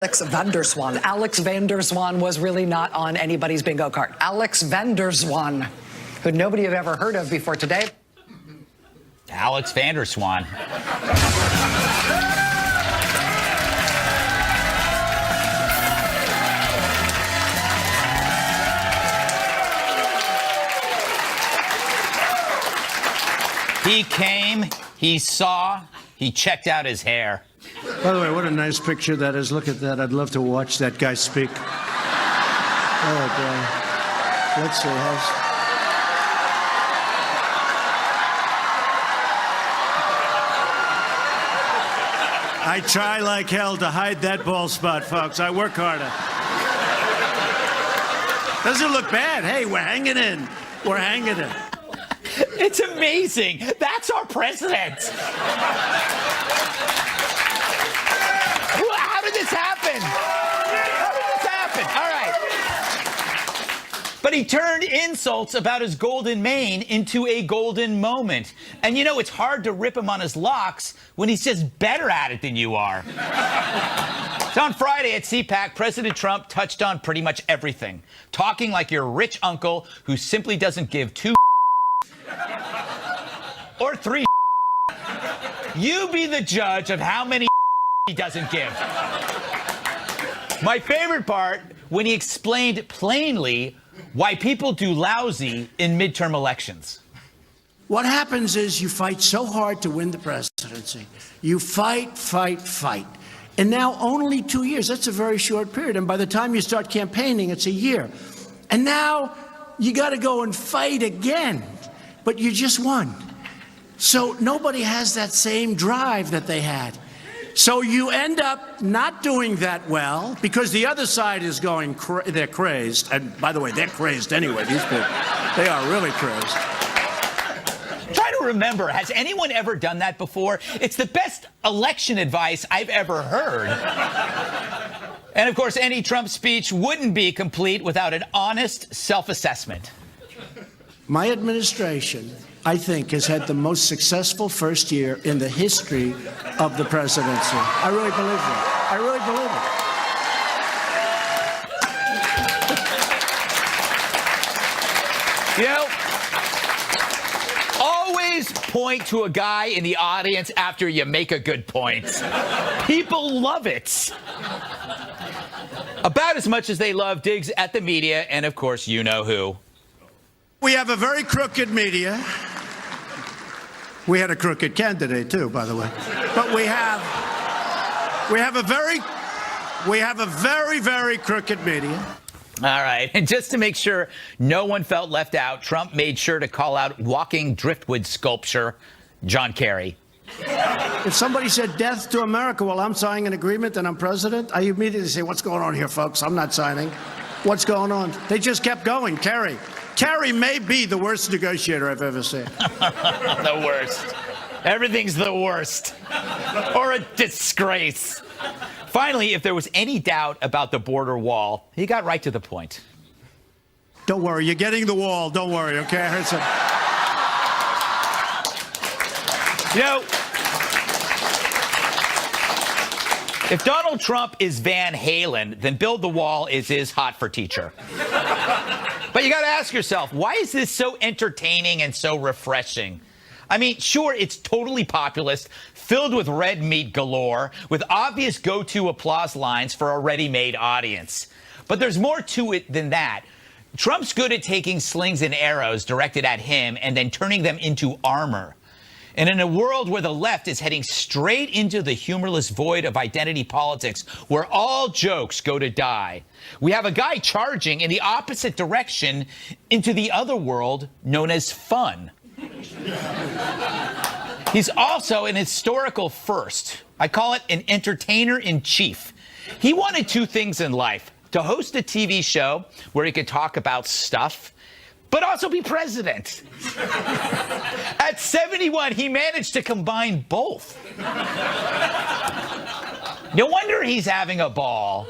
Alex Vanderswan. Alex Vanderswan was really not on anybody's bingo card. Alex Vanderswan, who nobody had ever heard of before today. Alex Vanderswan. He came, he saw, he checked out his hair. By the way, what a nice picture that is. Look at that. I'd love to watch that guy speak. Oh, boy. Let's see. I try like hell to hide that bald spot, folks. I work harder. Doesn't look bad. Hey, we're hanging in. We're hanging in. It's amazing. That's our president. How did this happen? How did this happen? All right. But he turned insults about his golden mane into a golden moment. And you know, it's hard to rip him on his locks when he's just better at it than you are. So on Friday at CPAC, President Trump touched on pretty much everything, talking like your rich uncle who simply doesn't give two or three. You be the judge of how many he doesn't give. My favorite part, when he explained plainly why people do lousy in midterm elections. What happens is you fight so hard to win the presidency. You fight, fight, fight. And now only 2 years. That's a very short period. And by the time you start campaigning, it's a year. And now you got to go and fight again. But you just won. So nobody has that same drive that they had. So you end up not doing that well because the other side is going, they're crazed. And by the way, they're crazed anyway, these people. They are really crazed. Try to remember, has anyone ever done that before? It's the best election advice I've ever heard. And of course, any Trump speech wouldn't be complete without an honest self-assessment. My administration, I think, has had the most successful first year in the history of the presidency. I really believe that. I really believe it. You know, always point to a guy in the audience after you make a good point. People love it. About as much as they love digs at the media and, of course, you know who. We have a very crooked media. We had a crooked candidate, too, by the way. But we have a very, very crooked media. All right. And just to make sure no one felt left out, Trump made sure to call out walking driftwood sculpture John Kerry. If somebody said death to America while I'm signing an agreement and I'm president, I immediately say, what's going on here, folks? I'm not signing. What's going on? They just kept going. Kerry may be the worst negotiator I've ever seen. The worst. Everything's the worst. Or a disgrace. Finally, if there was any doubt about the border wall, he got right to the point. Don't worry, you're getting the wall. Don't worry, okay? I heard some. You know, if Donald Trump is Van Halen, then Build the Wall is his Hot for Teacher. But you got to ask yourself, why is this so entertaining and so refreshing? I mean, sure, it's totally populist, filled with red meat galore, with obvious go-to applause lines for a ready-made audience. But there's more to it than that. Trump's good at taking slings and arrows directed at him and then turning them into armor. And in a world where the left is heading straight into the humorless void of identity politics, where all jokes go to die, we have a guy charging in the opposite direction into the other world known as fun. He's also an historical first. I call it an entertainer-in-chief. He wanted two things in life: to host a TV show where he could talk about stuff, but also be president. At 71, he managed to combine both. No wonder he's having a ball.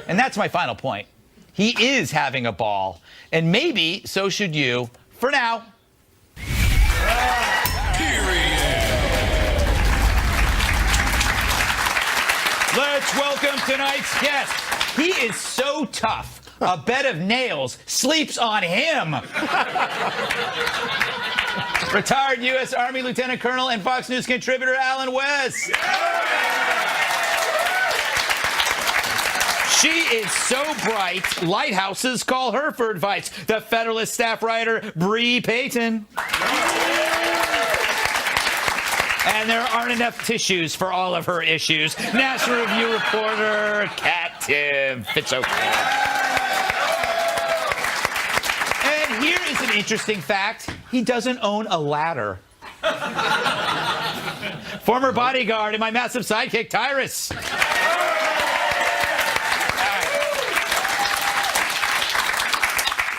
And that's my final point. He is having a ball. And maybe so should you. For now. Let's Let's welcome tonight's guest. He is so tough. A bed of nails sleeps on him. Retired U.S. Army Lieutenant Colonel and Fox News contributor Alan West. She is so bright, lighthouses call her for advice. The Federalist staff writer, Bree Payton. And there aren't enough tissues for all of her issues. National Review reporter, Tim Fitzgerald. And here is an interesting fact. He doesn't own a ladder. Former bodyguard and my massive sidekick, Tyrus.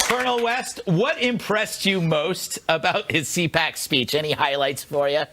Colonel West, what impressed you most about his CPAC speech? Any highlights for you?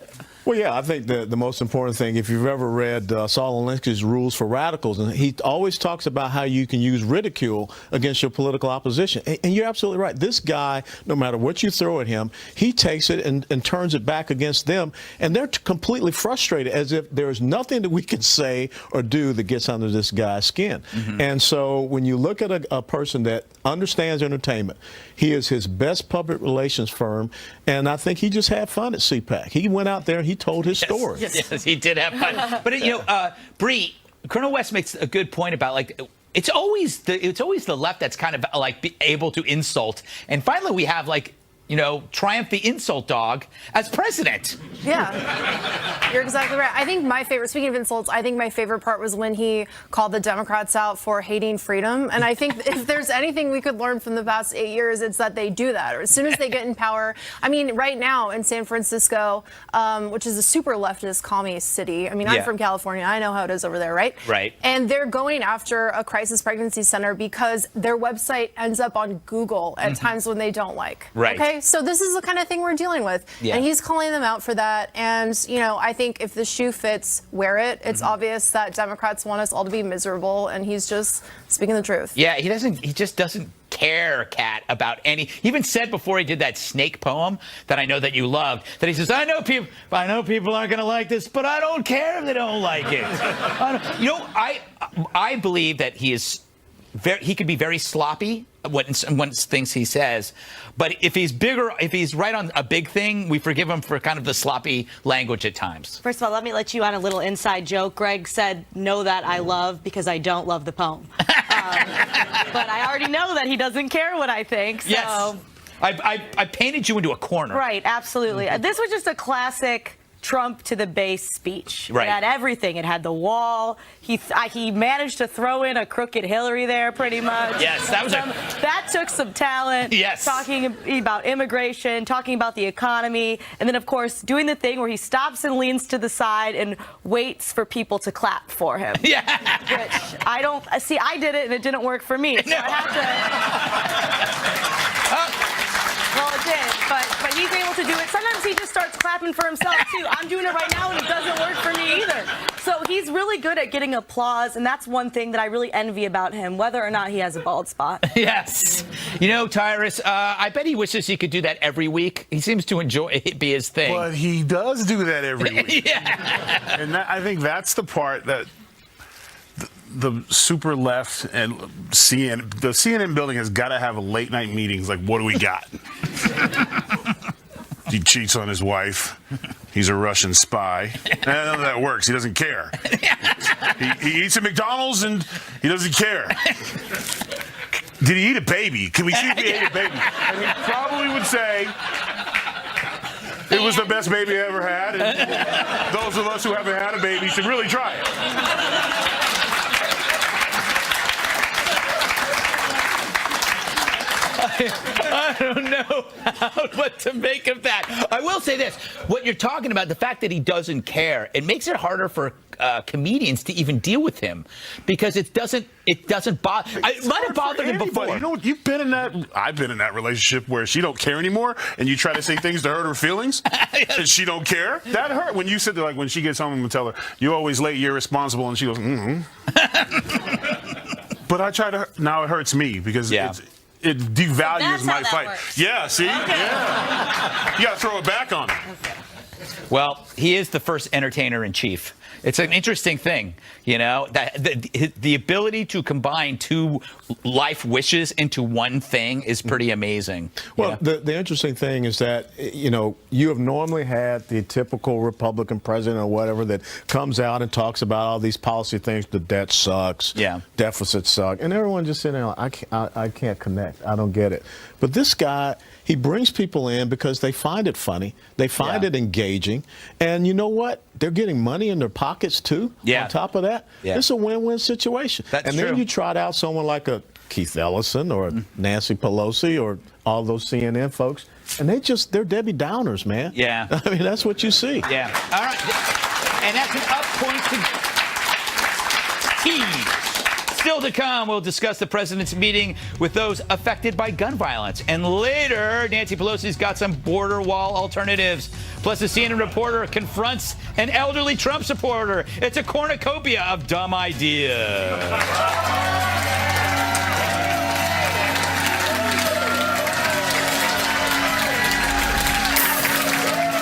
Well, yeah, I think the most important thing, if you've ever read Saul Alinsky's Rules for Radicals, and he always talks about how you can use ridicule against your political opposition. And you're absolutely right. This guy, no matter what you throw at him, he takes it and turns it back against them. And they're completely frustrated, as if there's nothing that we can say or do that gets under this guy's skin. Mm-hmm. And so when you look at a person that understands entertainment, he is his best public relations firm, and I think he just had fun at CPAC. He went out there and he told his story. Yes, he did have fun. But, you know, Bree, Colonel West makes a good point about, like, it's always the left that's kind of, like, able to insult. And finally we have, like, you know, Triumph the insult dog as president. Yeah, you're exactly right. I think my favorite, speaking of insults, I think my favorite part was when he called the Democrats out for hating freedom. And I think if there's anything we could learn from the past 8 years, it's that they do that. Or as soon as they get in power, I mean, right now in San Francisco, which is a super leftist commie city. I mean, I'm from California. I know how it is over there, right? Right. And they're going after a crisis pregnancy center because their website ends up on Google at times when they don't like. Right. Okay. So this is the kind of thing we're dealing with. Yeah. And he's calling them out for that. And, you know, I think if the shoe fits, wear it. It's obvious that Democrats want us all to be miserable, and he's just speaking the truth. Yeah, he just doesn't care, Kat, about any. He even said before he did that snake poem that I know that you loved, that he says, I know people aren't going to like this, but I don't care if they don't like it. You know, I believe that he could be very sloppy when things he says, but if he's right on a big thing, we forgive him for kind of the sloppy language at times. First of all, let me let you on a little inside joke. Greg said, know that I love because I don't love the poem. But I already know that he doesn't care what I think. So. Yes. I painted you into a corner. Right, absolutely. This was just a classic Trump to the base speech. Right. It had everything. It had the wall. He managed to throw in a crooked Hillary there, pretty much. Yes, that took some talent. Yes. Talking about immigration, talking about the economy, and then of course doing the thing where he stops and leans to the side and waits for people to clap for him. Yeah. Which I don't see. I did it and it didn't work for me. So No. I have to. Well, it did, but he's able to do it. Sometimes he just starts clapping for himself, too. I'm doing it right now, and it doesn't work for me either. So he's really good at getting applause, and that's one thing that I really envy about him, whether or not he has a bald spot. Yes. You know, Tyrus, I bet he wishes he could do that every week. He seems to enjoy it, be his thing. But he does do that every week. Yeah. And I think that's the part that the super left and the CNN building has got to have late night meetings. Like, what do we got? He cheats on his wife. He's a Russian spy. None of that works. He doesn't care. He eats at McDonald's and he doesn't care. Did he eat a baby? Can we see if he ate a baby? And he probably would say it was the best baby I ever had. And those of us who haven't had a baby should really try it. I don't know what to make of that. I will say this. What you're talking about, the fact that he doesn't care, it makes it harder for comedians to even deal with him because it doesn't bother. It might have bothered him before. You know, you've been in that. I've been in that relationship where she don't care anymore, and you try to say things to hurt her feelings, and she don't care. That hurt when you sit there, like when she gets home and tell her, "You're always late. You're irresponsible," and she goes, "Mm-hmm." But I try to. Now it hurts me because it devalues my fight. Works. Yeah, see? Okay. Yeah. You got to throw it back on him. Well, he is the first entertainer in chief. It's an interesting thing, you know, that the ability to combine two life wishes into one thing is pretty amazing. Well, the interesting thing is that, you know, you have normally had the typical Republican president or whatever that comes out and talks about all these policy things. The debt sucks. Yeah. Deficits suck. And everyone just sitting there, I can't connect. I don't get it. But this guy, he brings people in because they find it funny. They find it engaging. And you know what? They're getting money in their pockets, too, on top of that. It's a win-win situation. That's then true. you trot out someone like a Keith Ellison or Nancy Pelosi or all those CNN folks, and they're Debbie Downers, man. Yeah. I mean, that's what you see. Yeah. All right. And that's an up point to tease. Still to come, we'll discuss the president's meeting with those affected by gun violence. And later, Nancy Pelosi's got some border wall alternatives. Plus, a CNN reporter confronts an elderly Trump supporter. It's a cornucopia of dumb ideas.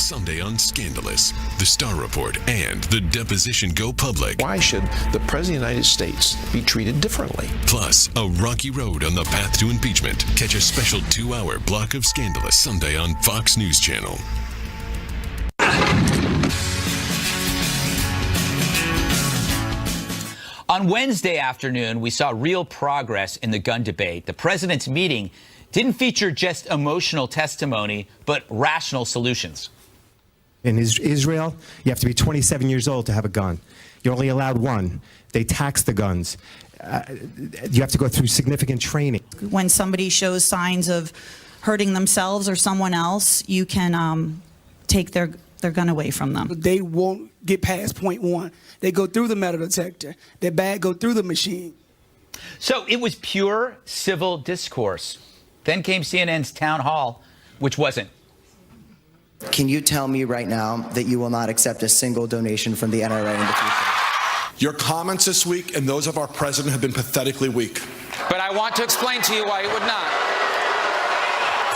Sunday on Scandalous, The Star Report, and The Deposition Go Public. Why should the President of the United States be treated differently? Plus, a rocky road on the path to impeachment. Catch a special 2-hour block of Scandalous Sunday on Fox News Channel. On Wednesday afternoon, we saw real progress in the gun debate. The president's meeting didn't feature just emotional testimony, but rational solutions. In Israel, you have to be 27 years old to have a gun. You're only allowed one. They tax the guns. You have to go through significant training. When somebody shows signs of hurting themselves or someone else, you can take their gun away from them. They won't get past point one. They go through the metal detector. Their bag go through the machine. So it was pure civil discourse. Then came CNN's town hall, which wasn't. Can you tell me right now that you will not accept a single donation from the NRA in the future? Your comments this week and those of our president have been pathetically weak. But I want to explain to you why you would not.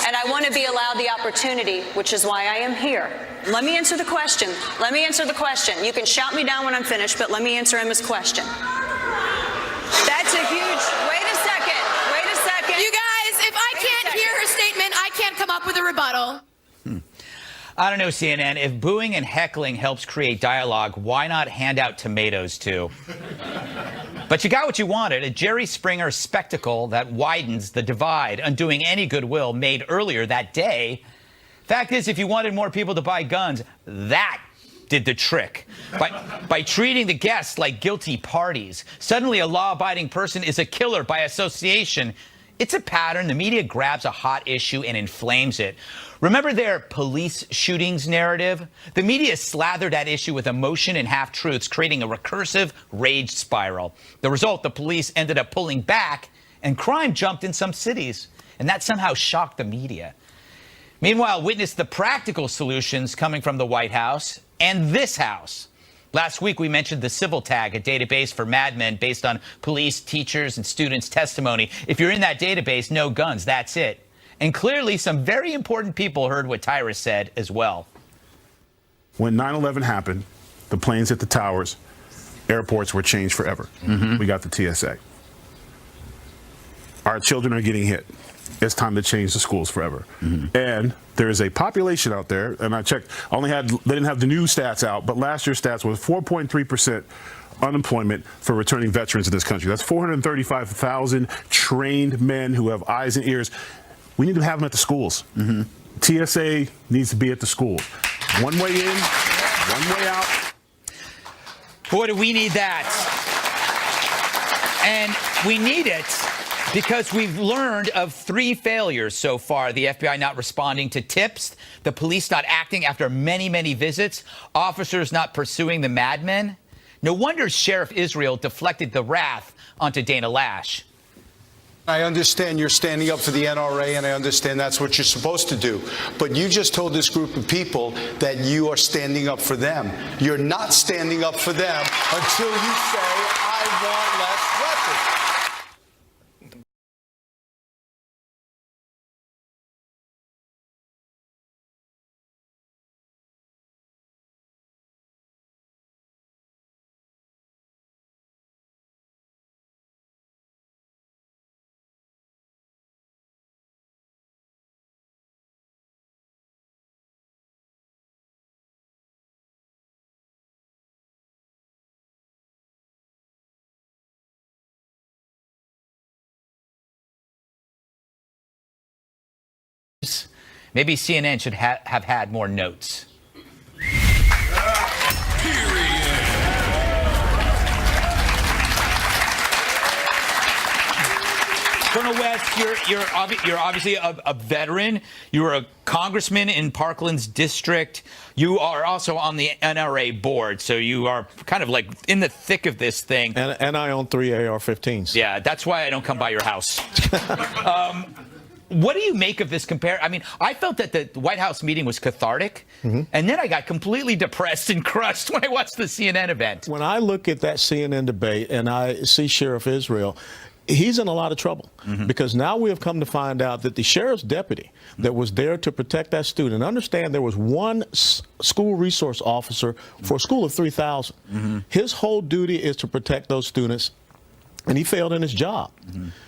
And I want to be allowed the opportunity, which is why I am here. Let me answer the question. Let me answer the question. You can shout me down when I'm finished, but let me answer Emma's question. That's a huge... Wait a second. Wait a second. You guys, if I can't hear her statement, I can't come up with a rebuttal. I don't know, CNN. If booing and heckling helps create dialogue, why not hand out tomatoes, too? But you got what you wanted, a Jerry Springer spectacle that widens the divide, undoing any goodwill made earlier that day. Fact is, if you wanted more people to buy guns, that did the trick. By treating the guests like guilty parties, suddenly a law-abiding person is a killer by association. It's a pattern. The media grabs a hot issue and inflames it. Remember their police shootings narrative? The media slathered that issue with emotion and half-truths, creating a recursive rage spiral. The result, the police ended up pulling back, and crime jumped in some cities. And that somehow shocked the media. Meanwhile, witness the practical solutions coming from the White House and this House. Last week, we mentioned the Civil Tag, a database for madmen based on police, teachers, and students' testimony. If you're in that database, no guns, that's it. And clearly, some very important people heard what Tyrus said as well. When 9/11 happened, the planes hit the towers, airports were changed forever. We got the TSA. Our children are getting hit. It's time to change the schools forever. And there is a population out there, and I checked, they didn't have the new stats out, but last year's stats was 4.3% unemployment for returning veterans in this country. That's 435,000 trained men who have eyes and ears. We need to have them at the schools. TSA needs to be at the schools. One way in, one way out. Boy, do we need that. And we need it because we've learned of 3 failures so far. The FBI not responding to tips, the police not acting after many, many visits, officers not pursuing the madmen. No wonder Sheriff Israel deflected the wrath onto Dana Lash. I understand you're standing up for the NRA, and I understand that's what you're supposed to do. But you just told this group of people that you are standing up for them. You're not standing up for them until you say, I want less weapons. Maybe CNN should have had more notes. Colonel West, you're obviously a veteran. You were a congressman in Parkland's district. You are also on the NRA board, so you are kind of like in the thick of this thing. And I own 3 AR-15s. Yeah, that's why I don't come by your house. What do you make of this I mean, I felt that the White House meeting was cathartic, and then I got completely depressed and crushed when I watched the CNN event. When I look at that CNN debate and I see Sheriff Israel, he's in a lot of trouble because now we have come to find out that the sheriff's deputy that was there to protect that student, understand there was one school resource officer for a school of 3,000. His whole duty is to protect those students, and he failed in his job.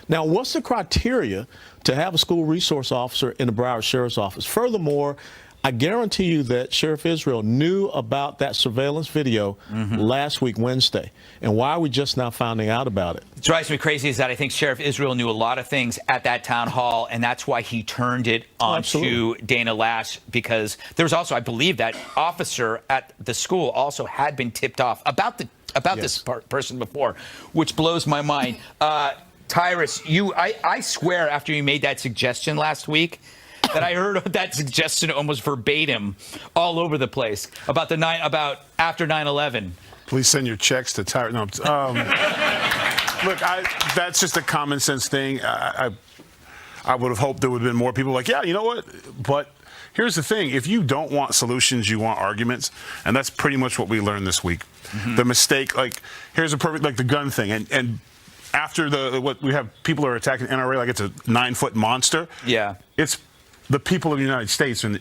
Now, what's the criteria to have a school resource officer in the Broward Sheriff's Office? Furthermore, I guarantee you that Sheriff Israel knew about that surveillance video last week, Wednesday. And why are we just now finding out about it? What drives me crazy is that I think Sheriff Israel knew a lot of things at that town hall, and that's why he turned it on to Dana Lash, because there was also, I believe, that officer at the school also had been tipped off about this person before, which blows my mind. Tyrus, I swear after you made that suggestion last week, that I heard that suggestion almost verbatim all over the place about after 9/11. Please send your checks to Tyrus. No, look, that's just a common sense thing. I would have hoped there would have been more people like, yeah, you know what? But here's the thing. If you don't want solutions, you want arguments. And that's pretty much what we learned this week. The mistake, like, here's a perfect, like the gun thing. And after what we have, people are attacking NRA like it's a 9-foot monster. Yeah. It's the people of the United States, and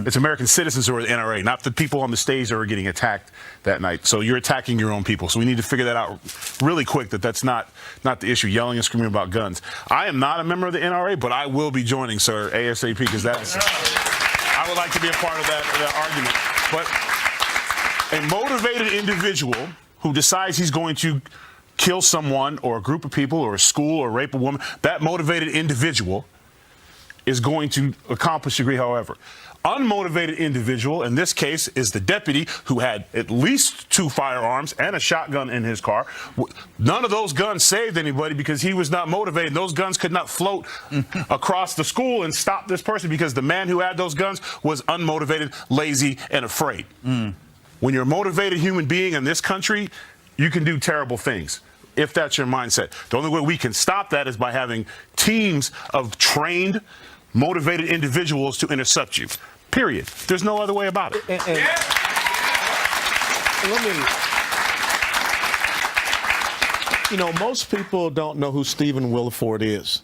it's American citizens who are the NRA, not the people on the stage that are getting attacked that night. So you're attacking your own people. So we need to figure that out really quick, that's not the issue, yelling and screaming about guns. I am not a member of the NRA, but I will be joining, sir, ASAP, because I would like to be a part of that argument. But a motivated individual who decides he's going to kill someone or a group of people or a school or rape a woman, that motivated individual is going to accomplish a degree, however. Unmotivated individual, in this case, is the deputy who had at least 2 firearms and a shotgun in his car. None of those guns saved anybody because he was not motivated. Those guns could not float across the school and stop this person because the man who had those guns was unmotivated, lazy, and afraid. When you're a motivated human being in this country, you can do terrible things, if that's your mindset. The only way we can stop that is by having teams of trained, motivated individuals to intercept you. Period. There's no other way about it. Let me, most people don't know who Stephen Williford is.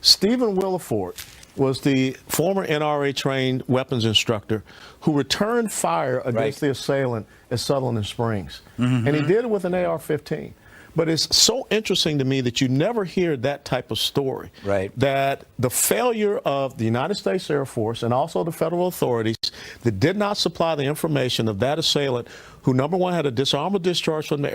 Stephen Williford was the former NRA-trained weapons instructor who returned fire against the assailant at Sutherland Springs. And he did it with an AR-15. But it's so interesting to me that you never hear that type of story. That the failure of the United States Air Force and also the federal authorities that did not supply the information of that assailant who, number one, had a disarmable discharge from the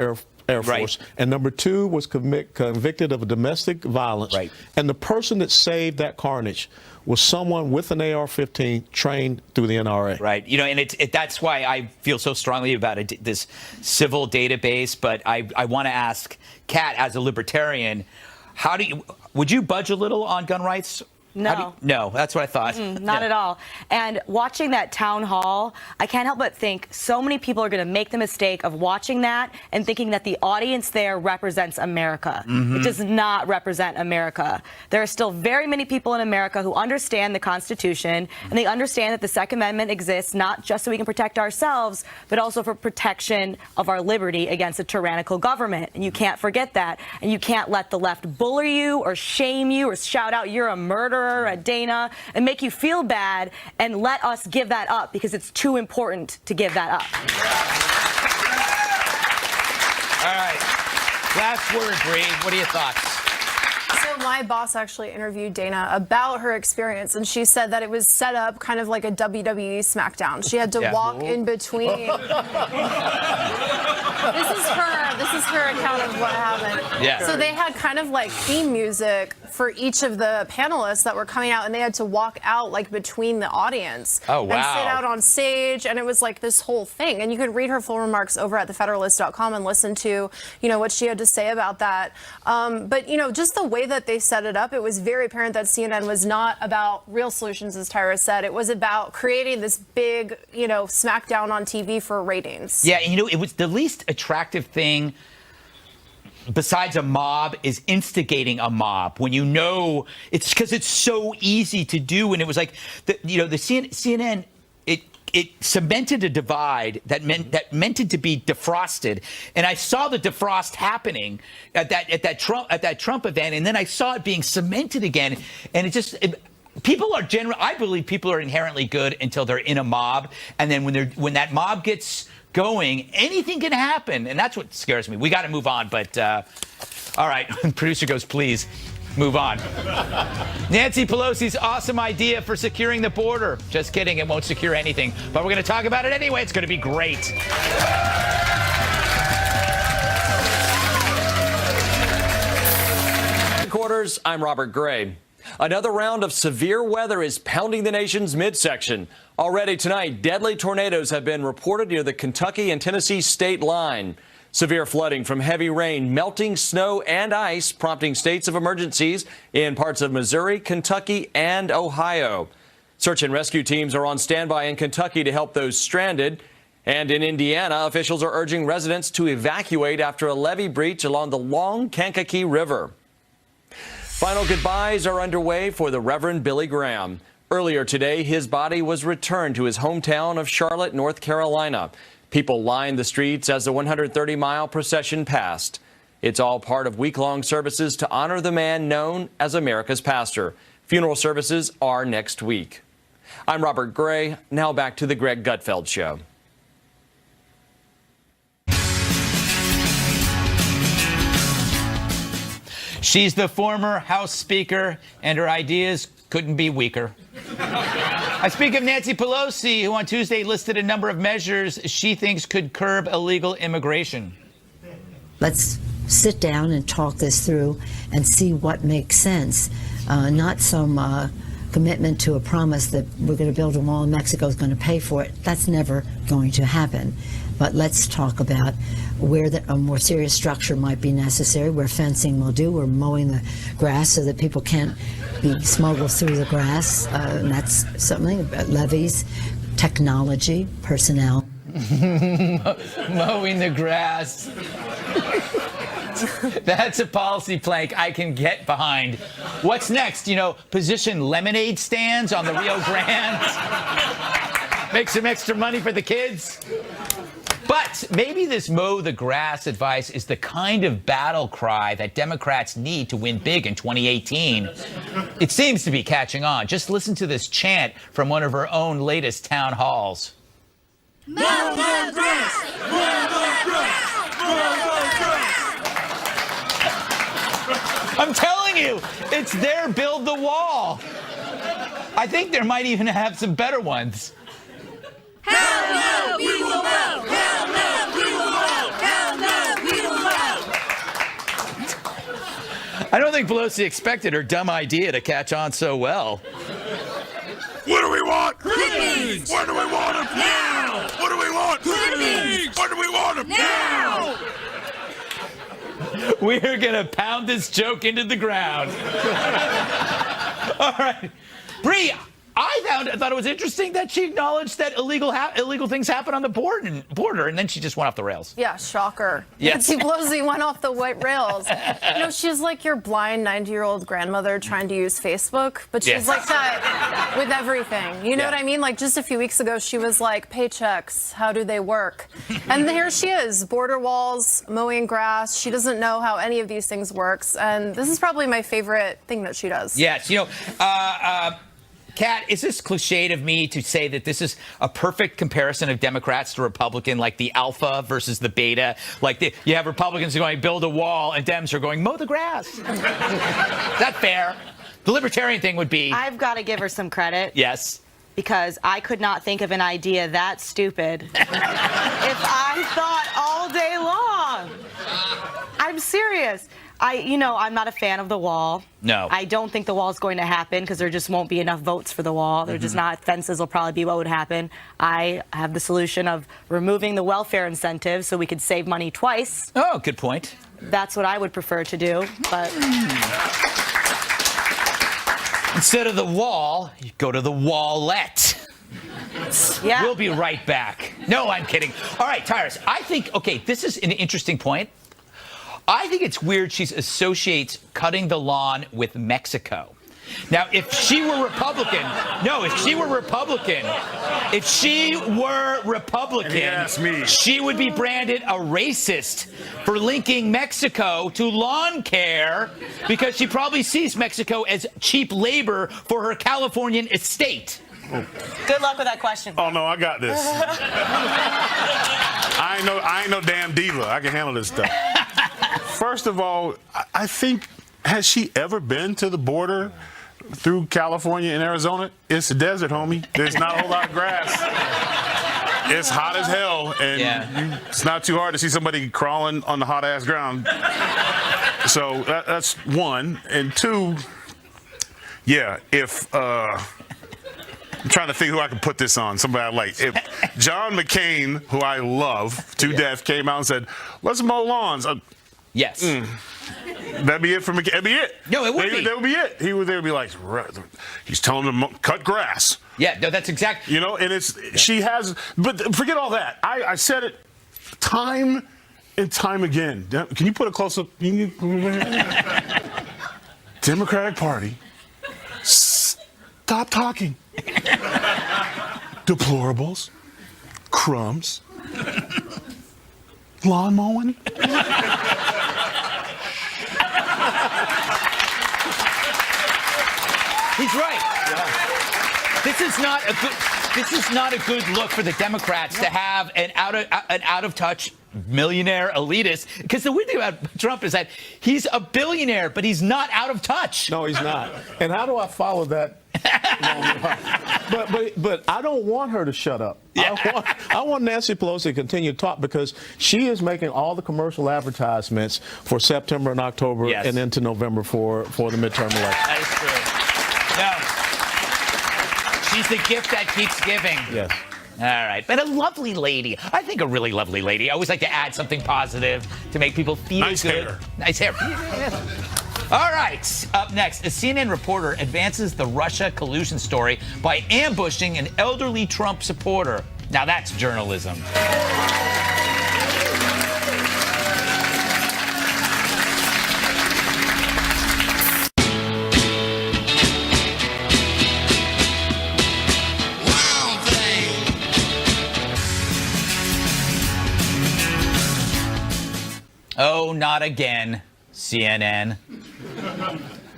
Air Force, and number two, was convicted of domestic violence. And the person that saved that carnage was someone with an AR-15 trained through the NRA. And that's why I feel so strongly about this civil database. But I want to ask Kat, as a libertarian, would you budge a little on gun rights? No. No, that's what I thought. Not at all. And watching that town hall, I can't help but think so many people are going to make the mistake of watching that and thinking that the audience there represents America. It does not represent America. There are still very many people in America who understand the Constitution, and they understand that the Second Amendment exists not just so we can protect ourselves, but also for protection of our liberty against a tyrannical government. And you can't forget that. And you can't let the left bully you or shame you or shout out you're a murderer at Dana and make you feel bad, and let us give that up because it's too important to give that up. All right. Last word, Bree. What are your thoughts? So my boss actually interviewed Dana about her experience, and she said that it was set up kind of like a WWE SmackDown. She had to walk in between. this is her account of what happened. Yeah. So they had kind of like theme music for each of the panelists that were coming out, and they had to walk out like between the audience. Oh, wow. And sit out on stage, and it was like this whole thing. And you could read her full remarks over at thefederalist.com and listen to, what she had to say about that. But, just the way that they set it up, it was very apparent that CNN was not about real solutions, as Tyra said. It was about creating this big, smackdown on TV for ratings. Yeah, it was the least attractive thing besides a mob is instigating a mob when it's because it's so easy to do. And it was like the CNN, it cemented a divide that meant it to be defrosted. And I saw the defrost happening at that Trump event, and then I saw it being cemented again. And I believe people are inherently good until they're in a mob, and then when that mob gets going, anything can happen, and that's what scares me. We got to move on, but all right. Producer goes, please move on. Nancy Pelosi's awesome idea for securing the border. Just kidding, it won't secure anything, but we're going to talk about it anyway. It's going to be great. Headquarters, I'm Robert Gray. Another round of severe weather is pounding the nation's midsection. Already tonight, deadly tornadoes have been reported near the Kentucky and Tennessee state line. Severe flooding from heavy rain, melting snow and ice, prompting states of emergencies in parts of Missouri, Kentucky, and Ohio. Search and rescue teams are on standby in Kentucky to help those stranded. And in Indiana, officials are urging residents to evacuate after a levee breach along the long Kankakee River. Final goodbyes are underway for the Reverend Billy Graham. Earlier today, his body was returned to his hometown of Charlotte, North Carolina. People lined the streets as the 130-mile procession passed. It's all part of week-long services to honor the man known as America's pastor. Funeral services are next week. I'm Robert Gray. Now back to the Greg Gutfeld Show. She's the former House Speaker, and her ideas couldn't be weaker. I speak of Nancy Pelosi, who on Tuesday listed a number of measures she thinks could curb illegal immigration. Let's sit down and talk this through and see what makes sense, not some commitment to a promise that we're going to build a wall and Mexico's going to pay for it. That's never going to happen. But let's talk about where a more serious structure might be necessary, where fencing will do, where mowing the grass so that people can't be smuggled through the grass. And that's something about levees, technology, personnel. Mowing the grass. That's a policy plank I can get behind. What's next? Position lemonade stands on the Rio Grande. Make some extra money for the kids. But maybe this mow the grass advice is the kind of battle cry that Democrats need to win big in 2018. It seems to be catching on. Just listen to this chant from one of her own latest town halls. Mow the grass! Mow the grass! Mow the grass! I'm telling you, it's their build the wall. I think there might even have some better ones. Hell no, we will mow! Hell no, we will mow! Hell no, we will mow! I don't think Pelosi expected her dumb idea to catch on so well. What do we want? Clippings! Where do we want them? Now! What do we want? Clippings! Where do we want them? Now! We're going to pound this joke into the ground. All right. Bree, I thought it was interesting that she acknowledged that illegal things happen on the border, and then she just went off the rails. Yeah, shocker. Yes. Nancy Pelosi went off the white rails. She's like your blind 90-year-old grandmother trying to use Facebook, but she's like that with everything. You know what I mean? Like just a few weeks ago, she was like, paychecks, how do they work? And here she is, border walls, mowing grass. She doesn't know how any of these things works, and this is probably my favorite thing that she does. Yes, Kat, is this cliched of me to say that this is a perfect comparison of Democrats to Republican, like the alpha versus the beta? Like you have Republicans going, build a wall, and Dems are going, mow the grass. Is that fair? The libertarian thing would be... I've got to give her some credit. Yes. Because I could not think of an idea that stupid if I thought all day long. I'm serious. I'm not a fan of the wall. No. I don't think the wall is going to happen because there just won't be enough votes for the wall. They're just not. Fences will probably be what would happen. I have the solution of removing the welfare incentives so we could save money twice. Oh, good point. That's what I would prefer to do, but... Instead of the wall, you go to the wallette. Yeah. We'll be right back. No, I'm kidding. All right, Tyrus, I think, okay, this is an interesting point. I think it's weird she associates cutting the lawn with Mexico. Now, if she were Republican, she would be branded a racist for linking Mexico to lawn care because she probably sees Mexico as cheap labor for her Californian estate. Good luck with that question. Oh, no, I got this. I ain't no damn diva. I can handle this stuff. First of all, I think, has she ever been to the border through California and Arizona? It's a desert, homie. There's not a whole lot of grass. It's hot as hell, and it's not too hard to see somebody crawling on the hot-ass ground. So that's one. And two, if... I'm trying to think who I can put this on. Somebody I like. If John McCain, who I love to death, came out and said, "Let's mow lawns." Yes. That'd be it for McCain. That'd be it. No, it would be. That would be it. He would be like, he's telling them to cut grass. Yeah, no, that's exactly. And she has, but forget all that. I said it time and time again. Can you put a close up? Democratic Party. Stop talking. Deplorables, crumbs, lawn mowing. He's right. This is not a good look for the Democrats to have an out of touch millionaire elitist. Because the weird thing about Trump is that he's a billionaire, but he's not out of touch. No, he's not. And how do I follow that? But I don't want her to shut up. Yeah. I want Nancy Pelosi to continue to talk because she is making all the commercial advertisements for September and October and into November for the midterm election. That is true. No. She's the gift that keeps giving. Yes. All right. But a lovely lady. I think a really lovely lady. I always like to add something positive to make people feel good. Hair. Nice hair. All right. Up next, a CNN reporter advances the Russia collusion story by ambushing an elderly Trump supporter. Now that's journalism. Oh, not again, CNN.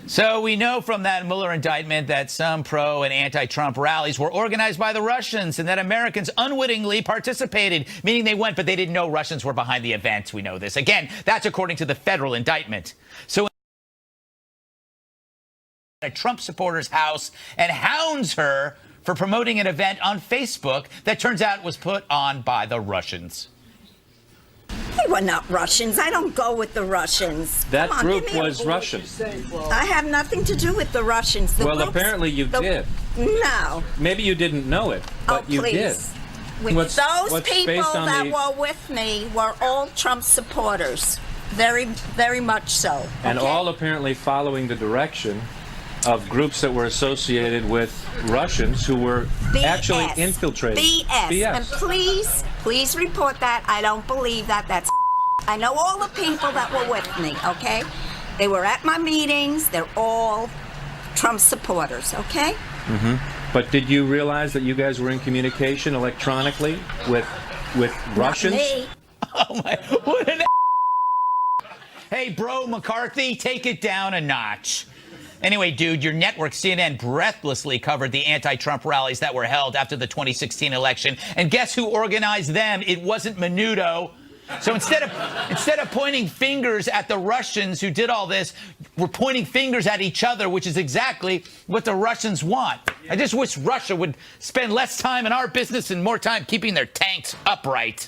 So we know from that Mueller indictment that some pro and anti-Trump rallies were organized by the Russians and that Americans unwittingly participated, meaning they went, but they didn't know Russians were behind the event. We know this. Again, that's according to the federal indictment. So a Trump supporter's house and hounds her for promoting an event on Facebook that turns out was put on by the Russians. They were not Russians. I don't go with the Russians. That group was Russian. I have nothing to do with the Russians. Well, apparently you did. No. Maybe you didn't know it, but you did. Those people that were with me were all Trump supporters. Very, very much so. And all apparently following the direction of groups that were associated with Russians who were actually infiltrated. BS. And please report that. I don't believe that. That's I know all the people that were with me, okay? They were at my meetings. They're all Trump supporters, okay? Mm-hmm. But did you realize that you guys were in communication electronically with Russians? Me. Oh, my. What an Hey, bro, McCarthy, take it down a notch. Anyway, dude, your network, CNN, breathlessly covered the anti-Trump rallies that were held after the 2016 election. And guess who organized them? It wasn't Menudo. So instead of pointing fingers at the Russians who did all this, we're pointing fingers at each other, which is exactly what the Russians want. I just wish Russia would spend less time in our business and more time keeping their tanks upright.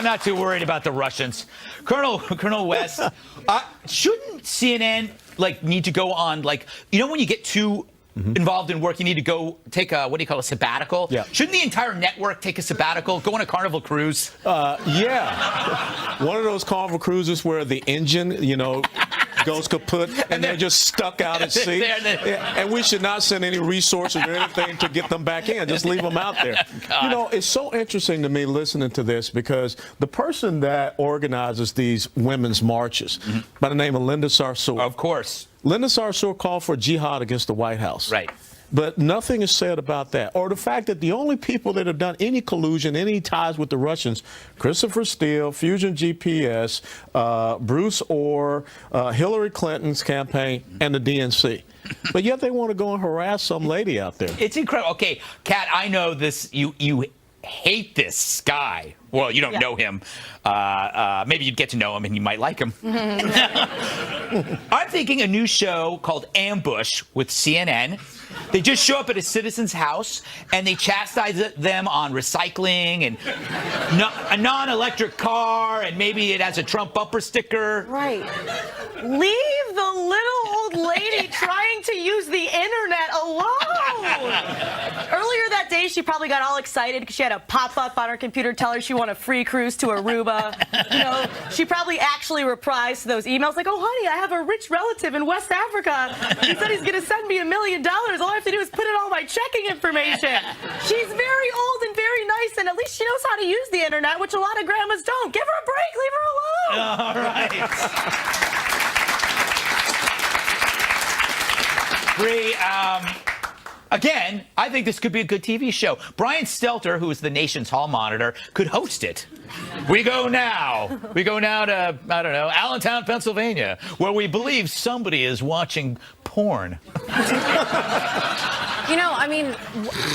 not too worried about the Russians. Colonel West, shouldn't CNN need to go on when you get too involved in work, you need to go take a a sabbatical? Yeah. Shouldn't the entire network take a sabbatical, go on a Carnival cruise? Yeah. One of those Carnival cruises where the engine, goes kaput and they're just stuck out at sea. And we should not send any resources or anything to get them back in. Just leave them out there. God. It's so interesting to me listening to this because the person that organizes these women's marches by the name of Linda Sarsour. Of course. Linda Sarsour called for jihad against the White House. Right. But nothing is said about that. Or the fact that the only people that have done any collusion, any ties with the Russians, Christopher Steele, Fusion GPS, Bruce Orr, Hillary Clinton's campaign, and the DNC. But yet they want to go and harass some lady out there. It's incredible. Okay, Kat, I know this. You hate this guy. Well, you don't know him. Maybe you'd get to know him and you might like him. I'm thinking a new show called Ambush with CNN. They just show up at a citizen's house and they chastise them on recycling and a non-electric car, and maybe it has a Trump bumper sticker. Right. Leave the little old lady trying to use the internet alone. Earlier that day, she probably got all excited because she had a pop-up on her computer tell her she won a free cruise to Aruba. She probably actually reprised those emails like, "Oh, honey, I have a rich relative in West Africa. He said he's going to send me $1 million. All I have to do is put in all my checking information." She's very old and very nice, and at least she knows how to use the internet, which a lot of grandmas don't. Give her a break. Leave her alone. All right. Bree, again, I think this could be a good TV show. Brian Stelter, who is the nation's hall monitor, could host it. We go now to, I don't know, Allentown, Pennsylvania, where we believe somebody is watching porn.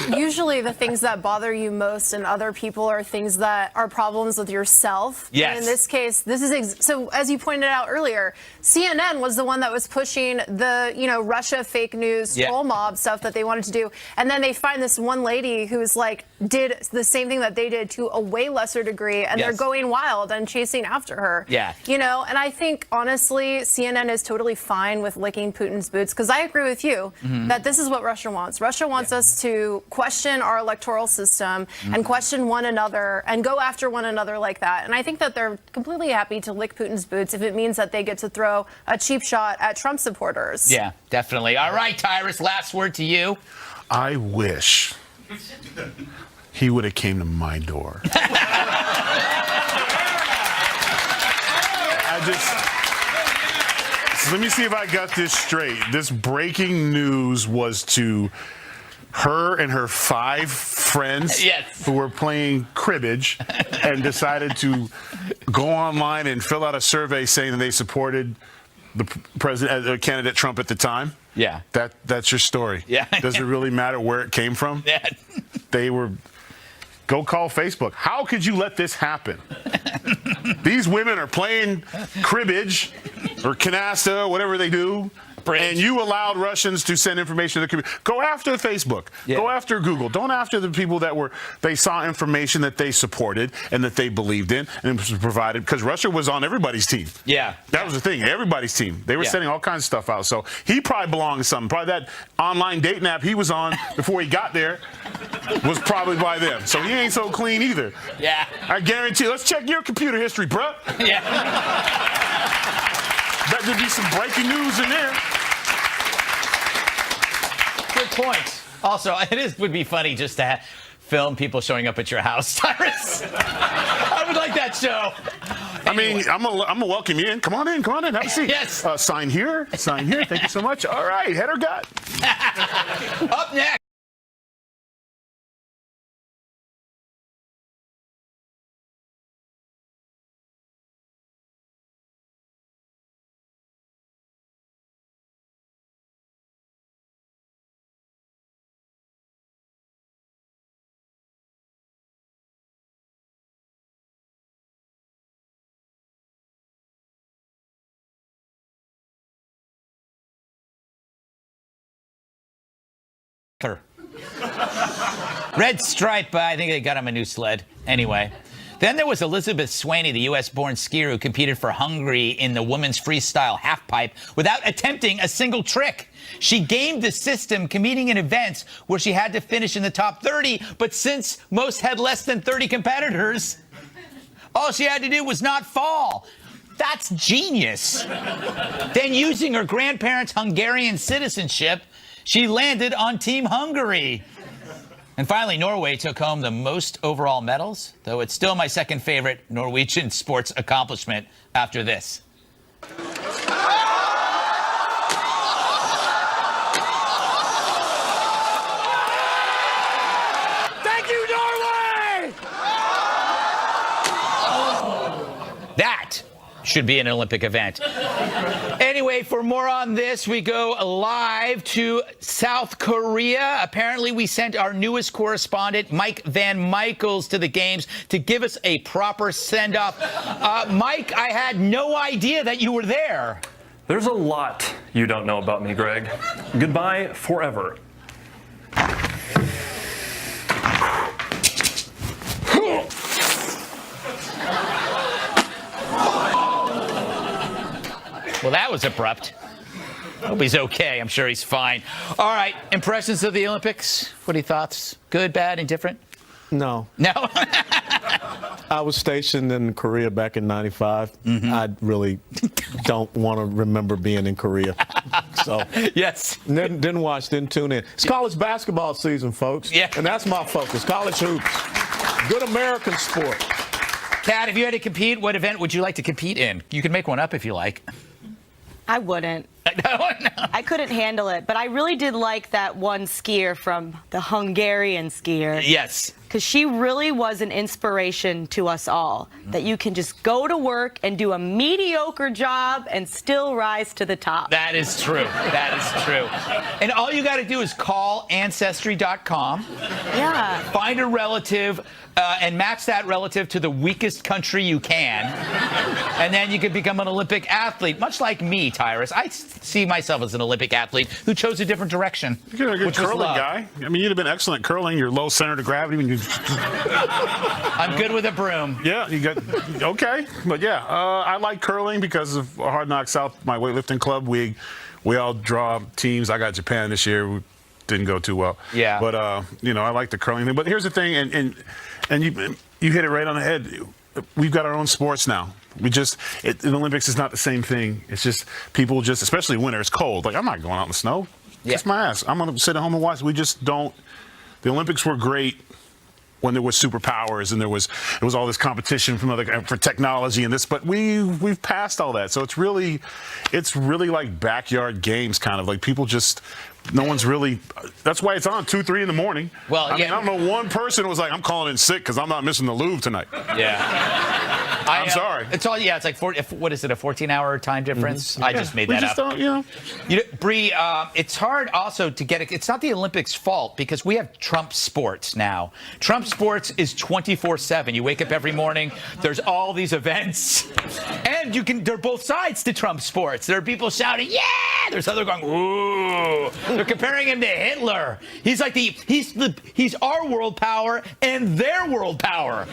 Usually the things that bother you most in other people are things that are problems with yourself. Yes. And in this case, this is so as you pointed out earlier, CNN was the one that was pushing the, Russia fake news troll mob stuff that they wanted to do. And then they find this one lady who's did the same thing that they did to a way lesser degree, and they're going wild and chasing after her. Yeah. And I think honestly, CNN is totally fine with licking Putin's boots, because I agree with you that this is what Russia wants. Russia wants us to question our electoral system and question one another and go after one another like that. And I think that they're completely happy to lick Putin's boots if it means that they get to throw a cheap shot at Trump supporters. Yeah, definitely. All right, Tyrus, last word to you. I wish he would have came to my door. Let me see if I got this straight. This breaking news was to her and her 5 friends who were playing cribbage and decided to go online and fill out a survey saying that they supported the candidate Trump at the time. Yeah. That's your story. Yeah. Does it really matter where it came from? Yeah. Go call Facebook. How could you let this happen? These women are playing cribbage or canasta, whatever they do. And you allowed Russians to send information to the computer. Go after Facebook. Yeah. Go after Google. Don't after the people that they saw information that they supported and that they believed in and was provided, because Russia was on everybody's team. Yeah. That was the thing. Everybody's team. They were sending all kinds of stuff out. So he probably belonged to something. Probably that online dating app he was on before he got there was probably by them. So he ain't so clean either. Yeah. I guarantee. Let's check your computer history, bruh. Yeah. Bet there'd be some breaking news in there. Good point. Also, would be funny just to film people showing up at your house, Tyrus. I would like that show. Anyway. I'm gonna welcome you in. Come on in. Have a seat. Yes. Sign here. Thank you so much. All right, head or gut. Up next. Red Stripe, I think they got him a new sled. Anyway, Then there was Elizabeth Swaney, the U.S.-born skier who competed for Hungary in the women's freestyle halfpipe without attempting a single trick. She gamed the system, competing in events where she had to finish in the top 30, but since most had less than 30 competitors, all she had to do was not fall. That's genius. Then, using her grandparents' Hungarian citizenship, she landed on Team Hungary. And finally, Norway took home the most overall medals, though it's still my second favorite Norwegian sports accomplishment after this. Thank you, Norway! That should be an Olympic event. Anyway, for more on this, we go live to South Korea. Apparently, we sent our newest correspondent, Mike Van Michaels, to the games to give us a proper send-off. Mike, I had no idea that you were there. There's a lot you don't know about me, Greg. Goodbye forever. Well, that was abrupt. Hope he's okay. I'm sure he's fine. All right, impressions of the Olympics. What are your thoughts? Good, bad, indifferent? No. No? I was stationed in Korea back in '95. I really don't want to remember being in Korea. So yes, didn't watch, didn't tune in. It's college basketball season, folks. Yeah, and that's my focus. College hoops, good American sport. Kat, if you had to compete, what event would you like to compete in? You can make one up if you like. I wouldn't. No. I couldn't handle it, but I really did like that one skier from the Hungarian skier. Yes. Because she really was an inspiration to us all, that you can just go to work and do a mediocre job and still rise to the top. That is true. That is true. And all you got to do is call Ancestry.com. Yeah. Find a relative and match that relative to the weakest country you can. And then you can become an Olympic athlete, much like me, Tyrus. I see myself as an Olympic athlete who chose a different direction. You're a good curling guy. I mean, you'd have been excellent curling. You're low center of gravity when you. I'm good with a broom. Yeah, you got okay, but yeah, I like curling because of Hard Knocks South, my weightlifting club. We all draw teams. I got Japan this year. We didn't go too well. Yeah. But you know, I like the curling thing. But here's the thing, and you hit it right on the head. We've got our own sports now. The Olympics is not the same thing. It's just people just, especially winter, it's cold. Like, I'm not going out in the snow. Yeah. Kiss my ass. I'm going to sit at home and watch. We just don't. The Olympics were great when there was superpowers and there was all this competition for technology and this, but we've passed all that. So it's really like backyard games, kind of like people just. No one's really. That's why it's on 2, 3 in the morning. Well, I mean, I don't know one person was like, "I'm calling in sick because I'm not missing the Louvre tonight." Yeah. I'm sorry. It's all. Yeah, it's like what is it? A 14-hour time difference? I just made that up. We just don't, you know. Bree, it's hard also to get it. It's not the Olympics' fault because we have Trump sports now. Trump sports is 24/7. You wake up every morning. There's all these events, and they're both sides to Trump sports. There are people shouting, "Yeah!" There's other going, "Ooh." They're comparing him to Hitler. He's like he's our world power and their world power.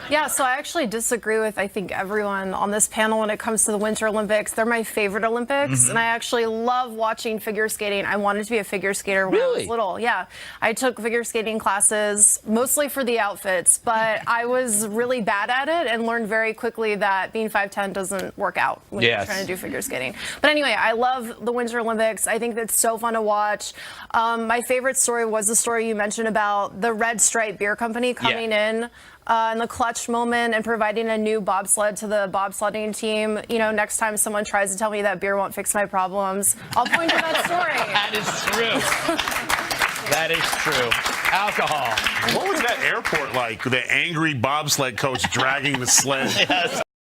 Yeah, so I actually disagree with, I think, everyone on this panel when it comes to the Winter Olympics. They're my favorite Olympics, and I actually love watching figure skating. I wanted to be a figure skater when I was little. Yeah, I took figure skating classes, mostly for the outfits, but I was really bad at it and learned very quickly that being 5'10" doesn't work out when you're trying to do figure skating. But anyway, I love the Winter Olympics. I think that's so fun to watch. My favorite story was the story you mentioned about the Red Stripe Beer Company coming in the clutch moment and providing a new bobsled to the bobsledding team. You know, next time someone tries to tell me that beer won't fix my problems, I'll point to that story. That is true. That is true. Alcohol. What was that airport like? The angry bobsled coach dragging the sled. Yes.